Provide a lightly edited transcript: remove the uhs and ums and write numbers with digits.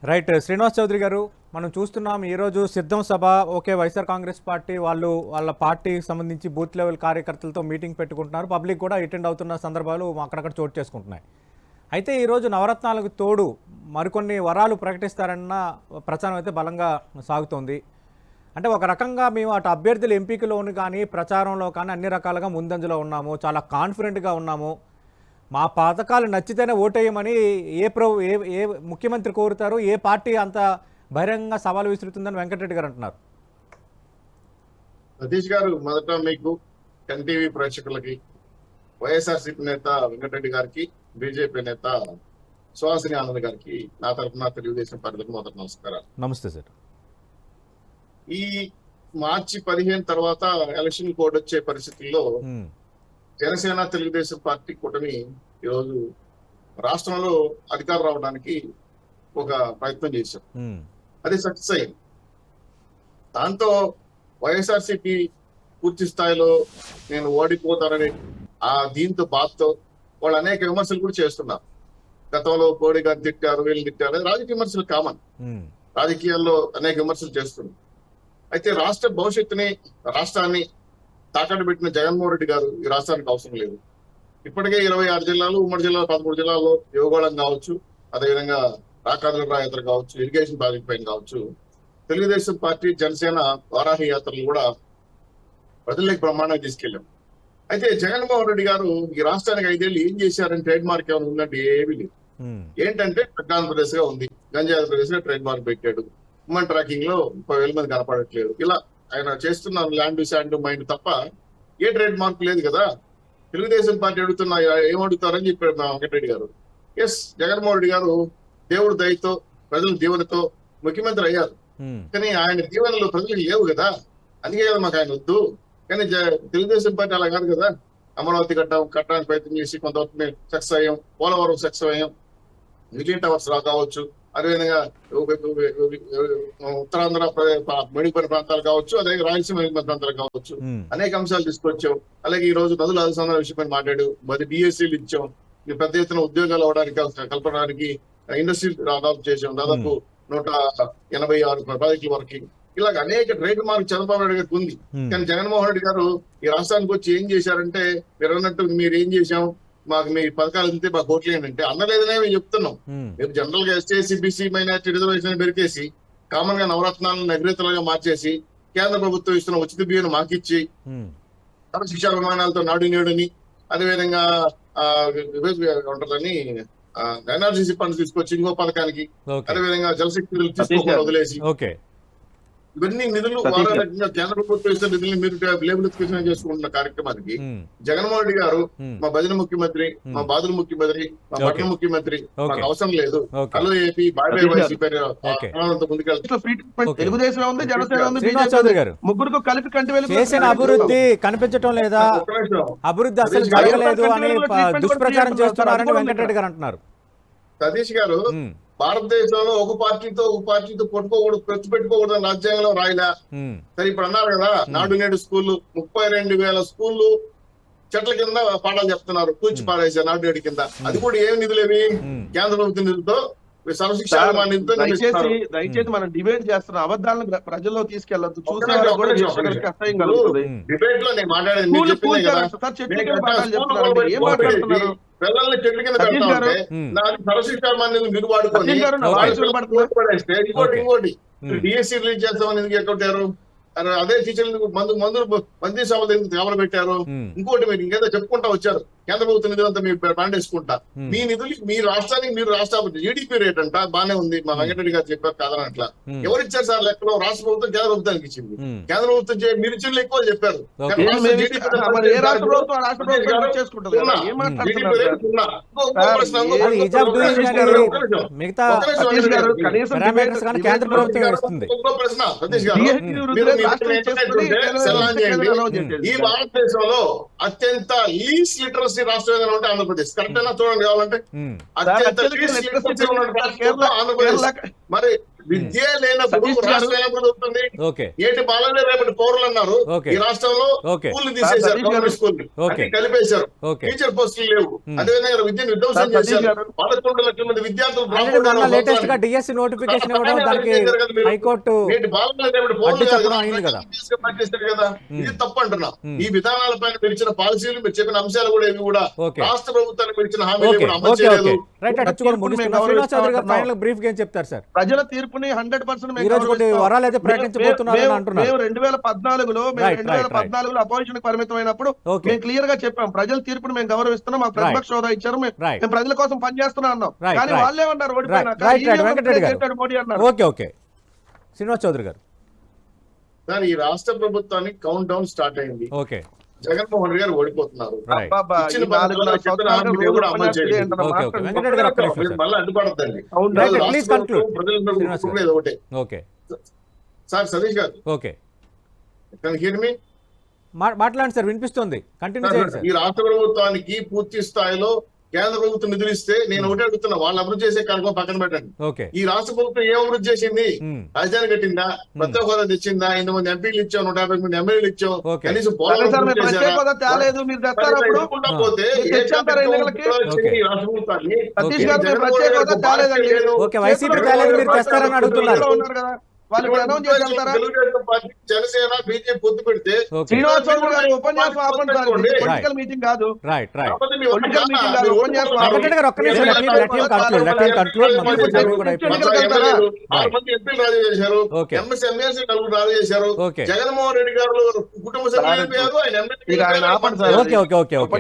Right. Srinivas Chowdary గారు, మనం చూస్తున్నాం ఈరోజు సిద్ధం సభ, ఓకే, వైఎస్ఆర్ కాంగ్రెస్ పార్టీ వాళ్ళు వాళ్ళ పార్టీకి సంబంధించి బూత్ లెవెల్ కార్యకర్తలతో మీటింగ్ పెట్టుకుంటున్నారు. పబ్లిక్ కూడా అటెండ్ అవుతున్న సందర్భాలు అక్కడక్కడ చోటు చేసుకుంటున్నాయి. అయితే ఈరోజు నవరత్నాలకు తోడు మరికొన్ని వరాలు ప్రకటిస్తారన్న ప్రచారం అయితే బలంగా సాగుతోంది. అంటే ఒక రకంగా మేము అటు అభ్యర్థుల ఎంపికలోని కానీ ప్రచారంలో కానీ అన్ని రకాలుగా ముందంజలో ఉన్నాము, చాలా కాన్ఫిడెంట్గా ఉన్నాము, మా పథకాలు నచ్చితేనే ఓటేయమని ఏ ముఖ్యమంత్రి కోరుతారు, ఏ పార్టీ అంత బహిరంగంగా సవాలు విసురుతుందని వెంకటరెడ్డి గారు అంటున్నారు. సతీష్ గారు, మొదట మీకు ఎన్టీవీ ప్రేక్షకులకి, వైఎస్ఆర్సీపీ నేత వెంకటరెడ్డి గారికి, బీజేపీ నేత సుహాసిని ఆనంద్ గారికి నా తరఫున తెలుగుదేశం పార్టీలకు మొదట నమస్కారాలు. నమస్తే సార్. ఈ మార్చి 15 తర్వాత ఎలక్షన్ కోడ్ వచ్చే పరిస్థితుల్లో జనసేన తెలుగుదేశం పార్టీ కూటమి ఈరోజు రాష్ట్రంలో అధికారం రావడానికి ఒక ప్రయత్నం చేశాం. అది సక్సెస్ అయింది. దాంతో వైఎస్ఆర్సీపీ పూర్తి స్థాయిలో నేను ఓడిపోతానని దీంతో బాధతో వాళ్ళు అనేక విమర్శలు కూడా చేస్తున్నారు. గతంలో మోడీ గారు తిట్టారు, వీళ్ళు తిట్టారు, రాజకీయ విమర్శలు కామన్, రాజకీయాల్లో అనేక విమర్శలు చేస్తున్నారు. అయితే రాష్ట్ర భవిష్యత్తుని, రాష్ట్రాన్ని తాకట్టు పెట్టిన జగన్మోహన్ రెడ్డి గారు ఈ రాష్ట్రానికి అవసరం లేదు. ఇప్పటికే 26 జిల్లాలు, ఉమ్మడి జిల్లాలో 13 జిల్లాల్లో యువగోళం కావచ్చు, అదేవిధంగా రాకాదుల యాత్ర కావచ్చు, ఇరిగేషన్ ప్రాజెక్ట్ పైన కావచ్చు, తెలుగుదేశం పార్టీ, జనసేన వారాహి యాత్రలు కూడా ప్రజలకు బ్రహ్మాండంగా తీసుకెళ్లాం. అయితే జగన్మోహన్ రెడ్డి గారు ఈ రాష్ట్రానికి 5 ఏళ్ళు ఏం చేశారని ట్రేడ్ మార్క్ ఏమైనా ఉందంటే ఏమీ లేదు. ఏంటంటే ఆంధ్రప్రదేశ్ గా ఉంది, గంజా ఆంధ్రప్రదేశ్ గా ట్రేడ్ మార్క్ పెట్టాడు, ఉమ్మన్ ట్రాకింగ్ లో 30,000 మంది కనపడట్లేదు. ఇలా ఆయన చేస్తున్న ల్యాండ్ శాండ్ మైండ్ తప్ప ఏ ట్రేడ్ మార్క్ లేదు కదా. తెలుగుదేశం పార్టీ అడుగుతున్నా ఏమడుగుతారని చెప్పాడు మా వెంకటరెడ్డి గారు. ఎస్, జగన్మోహన్ రెడ్డి గారు దేవుడి దయతో, ప్రజల దీవెనతో ముఖ్యమంత్రి అయ్యారు. కానీ ఆయన దీవెనలు ప్రజలకు లేవు కదా, అందుకే కదా మాకు ఆయన వద్దు. కానీ తెలుగుదేశం పార్టీ అలా కాదు కదా. అమరావతి కట్టడానికి ప్రయత్నం చేసి కొంతవరకు సక్సెస్ అయ్యాం, పోలవరం సక్సెస్ అయ్యాం, మిలియన్ టవర్స్ కావచ్చు, అదేవిధంగా ఉత్తరాంధ్ర మెడిపల్లి ప్రాంతాలు కావచ్చు, అదే రాయలసీమ ప్రాంతాలు కావచ్చు, అనేక అంశాలు తీసుకొచ్చాం. అలాగే ఈ రోజు నదుల అనుసంధాన విషయమై మాట్లాడు, మరి బిఎస్సీలు ఇచ్చాం, పెద్ద ఎత్తున ఉద్యోగాలు అవడానికి కల్పడానికి ఇండస్ట్రీ డెవలప్ చేసాం, దాదాపు 186 ప్రాజెక్టుల వరకు. ఇలాగ అనేక ట్రేడ్ మార్క్ చంద్రబాబు నాయుడు గారికి ఉంది. కానీ జగన్మోహన్ రెడ్డి గారు ఈ రాష్ట్రానికి వచ్చి ఏం చేశారంటే, మీరు అన్నట్టు మీరు ఏం చేశాం, మాకు మీ పథకాలు అంతే, మాకు ఓట్లు ఏంటంటే అందలేదనే మేము చెప్తున్నాం. మేము జనరల్ గా ఎస్సీ బీసీ మైనారిటీ రిజర్వేషన్ పెరికేసి, కామన్ గా నవరత్నాలను నగరేతలుగా మార్చేసి, కేంద్ర ప్రభుత్వం ఇస్తున్న ఉచిత బియ్యం మాకిచ్చి, శిక్షా విమానాలతో నాడు నేడుని, అదేవిధంగా ఉంటుందని ఎన్ఆర్జీసీ ఫండ్స్ తీసుకొచ్చి ఇంకో పథకానికి, అదేవిధంగా జలశక్తి తీసుకోకుండా వదిలేసి, ఇవన్నీ నిధులు వారారకంగా కేంద్ర ప్రభుత్వం ఇస్తున్న నిధులు మీరు లేబుల్ ఎత్తుకేషన్ చేసుకుంటున్న కార్యక్రమానికి జగన్మోహన్ రెడ్డి గారు మా భజన ముఖ్యమంత్రి, మా బాధల ముఖ్యమంత్రి, మా పట్టణ ముఖ్యమంత్రి, మాకు అవసరం లేదు, హలో ఏపీ బాయ్ వైసీపీ ముందుకెళ్తారు. తెలుగుదేశం ఉంది, జనసేన ఉంది, ముగ్గురు కలిపి చేసిన అభివృద్ధి కనిపించడం లేదా, అభివృద్ధి అసలు జరగలేదు అని దుష్ప్రచారం చేస్తున్నారని వెంకటరెడ్డి గారు అంటున్నారు. సతీష్ గారు, భారతదేశంలో ఒక పార్టీతో కొట్టుకోకూడదు, ఖర్చు పెట్టుకోకూడదు రాజ్యాంగంలో రాయలా. సరే, ఇప్పుడు అన్నారు కదా, నాడు నేడు స్కూళ్ళు 32,000 స్కూళ్ళు చెట్ల కింద పాఠాలు చెప్తున్నారు, కూర్చి పాడేశారు నాడు నేడు కింద. అది కూడా ఏమి నిధులేవి? కేంద్ర ప్రభుత్వ నిధులతో, దయచేసి మనం డిబేట్ చేస్తున్న అబద్ధాలను ప్రజల్లో తీసుకెళ్లొద్దు. డిబేట్ లో నేను మాట్లాడేది పిల్లల్ని చెట్ల కింద పెడతామంటే సర్వశిక్షణ మీరు వాడుకొని ఇంకోటి డిఎస్సీ రిలీజ్ చేస్తామని ఎందుకు ఎక్కొట్టారు? అదే టీచర్లు మంత్రి సభలు ఎందుకు ఎవరు పెట్టారు? ఇంకోటి మీరు ఇంకేదో చెప్పుకుంటా వచ్చారు, కేంద్ర ప్రభుత్వ నిధులంతా మీరు పండేసుకుంటా, మీ నిధులు మీ రాష్ట్రానికి మీరు రాష్ట్ర జీడిపి రేట్ అంట బానే ఉంది, మా వెంకటరెడ్డి గారు చెప్పారు కాదనట్లా. ఎవరు ఇచ్చారు సార్ లెక్కలో? రాష్ట్ర ప్రభుత్వం కేంద్ర ప్రభుత్వానికి ఇచ్చింది. కేంద్ర ప్రభుత్వం మీరు ఇచ్చిన ఎక్కువ చెప్పారు. ఈ భారతదేశంలో అత్యంత లీస్ట్ లిటరసీ రాష్ట్రం ఏదైనా ఉంటే ఆంధ్రప్రదేశ్. కరెక్ట్ అయినా చూడండి, కావాలంటే అత్యంత లీస్ట్ లిటరసీ ఉన్న రాష్ట్రం ఆంధ్రప్రదేశ్. మరి విద్య లేనప్పుడు సతీష్ గారు- రాష్ట్రం ఎలా అవుతుంది? ఓకే ఏటి బాలలే రేపటి పౌరులు అన్నారు. ఓకే. ఈ రాష్ట్రంలో ఓకే. స్కూల్ తీసేశారు, సతీష్ గారు- గవర్నమెంట్ స్కూల్ ఓకే. అన్ని కలిపేశారు. ఓకే. టీచర్ పోస్టులు లేవు. అదేవిధంగా విద్యను విధ్వంసం సతీష్ చేశారు. గారు- 11 లక్షల మంది విద్యార్థులు drop ఆల్రెడీ out మొన్న అవ్వడం లేటెస్ట్ గా అవసరానికి. డిఎస్సి నోటిఫికేషన్ ఇవ్వడం దానికి హైకోర్టు నేటి బాలలే రేపటి పౌరులు అడ్డు కాదు చెప్పడం కదా, అయింది కదా. తీసుకొని పనిచేస్తారు కదా. ఇది తప్పు అంటున్నా. Hmm. ఈ విధానాలపైన మీరు ఇచ్చిన పాలసీలు, మీరు చెప్పిన అంశాలు కూడా ఇవి కూడా ఓకే. రాష్ట్ర ప్రభుత్వానికి మీరు ఇచ్చిన హామీలు ఓకే కూడా అమలు ఓకే చేయలేదు. ఓకే రైట్ అటు కూడా ముగిస్తున్నా. శ్రీనివాస్ చౌదరి గారు ఫైనల్ బ్రీఫ్ గా ఏం చెప్తారు సార్? ప్రజల తీర్పుని 100% ఈ రోజు కొన్ని వరాలు అయితే ప్రకటించబోతున్నారని అంటున్నారు. మేము 2014లో Right, right. అపోజిషన్ పరిమితమైనప్పుడు Okay. మేము క్లియర్ గా చెప్పాం ప్రజల తీర్పుని మేము గౌరవిస్తున్నాం, మాకు ప్రతిపక్ష హోదా ఇచ్చారు, Right. మేము ప్రజల కోసం పనిచేస్తున్నా అన్నాం. Right, కానీ right. వాళ్ళేమన్నారు ఓడిపోయినాక Right, right, ఈవీఎం వెంకటరెడ్డి గారు. చేశాడు మోడీ అన్నారు. ఓకే ఓకే శ్రీనివాస్ చౌదరి గారు. సార్, ఈ రాష్ట్ర ప్రభుత్వానికి కౌంట్ డౌన్ స్టార్ట్ అయింది. ఓకే జగన్మోహన్ రెడ్డి గారు ఓడిపోతున్నారు. రైట్ అబ్బబ్బా, ఈ ఇచ్చిన 4 చెప్పిన సంవత్సరాలుగా హామీలు రోజు కూడా అమలు ఉపన్యాసాలు చేయలేదు. ఏంటన్న ఓకే, మాట? ఓకే. వెంకటరెడ్డి గారు ఒక్క నిమిషం మీరు సార్. మళ్ళీ అడ్డుపడద్దండి. అవును. Right, రాష్ట్ర please ప్రభుత్వం conclude. ప్రజలందరూ శ్రీనివాస్ గారు. కోరుకునేది ఒకటే. ఓకే సార్ సతీష్ గారు, okay can you hear me? మాట్లాడండి సార్, వినిపిస్తుంది, కంటిన్యూ చేయండి సార్. ఈ రాష్ట్ర ప్రభుత్వానికి పూర్తి స్థాయిలో కేంద్ర ప్రభుత్వం నిధులు ఇస్తే నేను ఒకటే అడుగుతున్నా, వాళ్ళు అభివృద్ధి చేసే కార్యక్రమం పక్కన పెట్టండి. ఓకే ఈ రాష్ట్ర ప్రభుత్వం ఏం అభివృద్ధి చేసింది? మ్మ్. రాజధాని కట్టిందా? ప్రత్యేక హోదా తెచ్చిందా? 8 ఎంపీలు ఇచ్చాం, 150 మంది ఎమ్మెల్యేలు ఇచ్చాం. ఓకే. కనీసం అదే పోలవరం సార్, మీరు పూర్తి ప్రత్యేక చేశారా? హోదా తేలేదు, మీరు తెస్తారు అప్పుడు. ఇవ్వకుండా పోతే మీరు ఏ తెచ్చేంటారా ప్రభుత్వం ఎన్నికలకి? వచ్చింది ఈ రాష్ట్ర ప్రభుత్వాన్ని? సతీష్ గారు, మీరు జగన్మోహన్ ప్రత్యేక రెడ్డి హోదా బాధ్యత తేలేదండి. లేదు. ఓకే, వైసీపీ తేలేదు, మీరు తెస్తారని అడుగుతున్నారు. ఉన్నారు కదా, వాళ్ళు ఇప్పుడు అనౌన్స్ చేసి వెళ్తారా? తెలుగుదేశం పార్టీ, జనసేన, బీజేపీ పొత్తు పెడితే ఓకే శ్రీనివాస్ చౌదరి గారు ఉపన్యాసం ఆపండి సార్, ఇది Right. పొలిటికల్ మీటింగ్ కాదు. రైట్ రైట్ కాకపోతే మీ ఒక్క పొలిటికల్ మీటింగ్ కాదు, మీరు ఉపన్యాసం ఓడిపోతున్నారు. వెంకటరెడ్డి గారు ఒక్క నిమిషం, let him conclude. మనకు టైం కూడా అయిపోయింది. మొత్తం ఎమ్మెల్యేలు 6 మంది ఎంపీలు రాజీ చేశారు. Okay. ఎమ్మెల్సీ 4 రాజీ చేశారు. Okay. జగన్మోహన్ రెడ్డి గారు కుటుంబ సభ్యులు అయిపోయారు. ఆయన ఇక ఆయన ఆపండి sir. Okay okay okay okay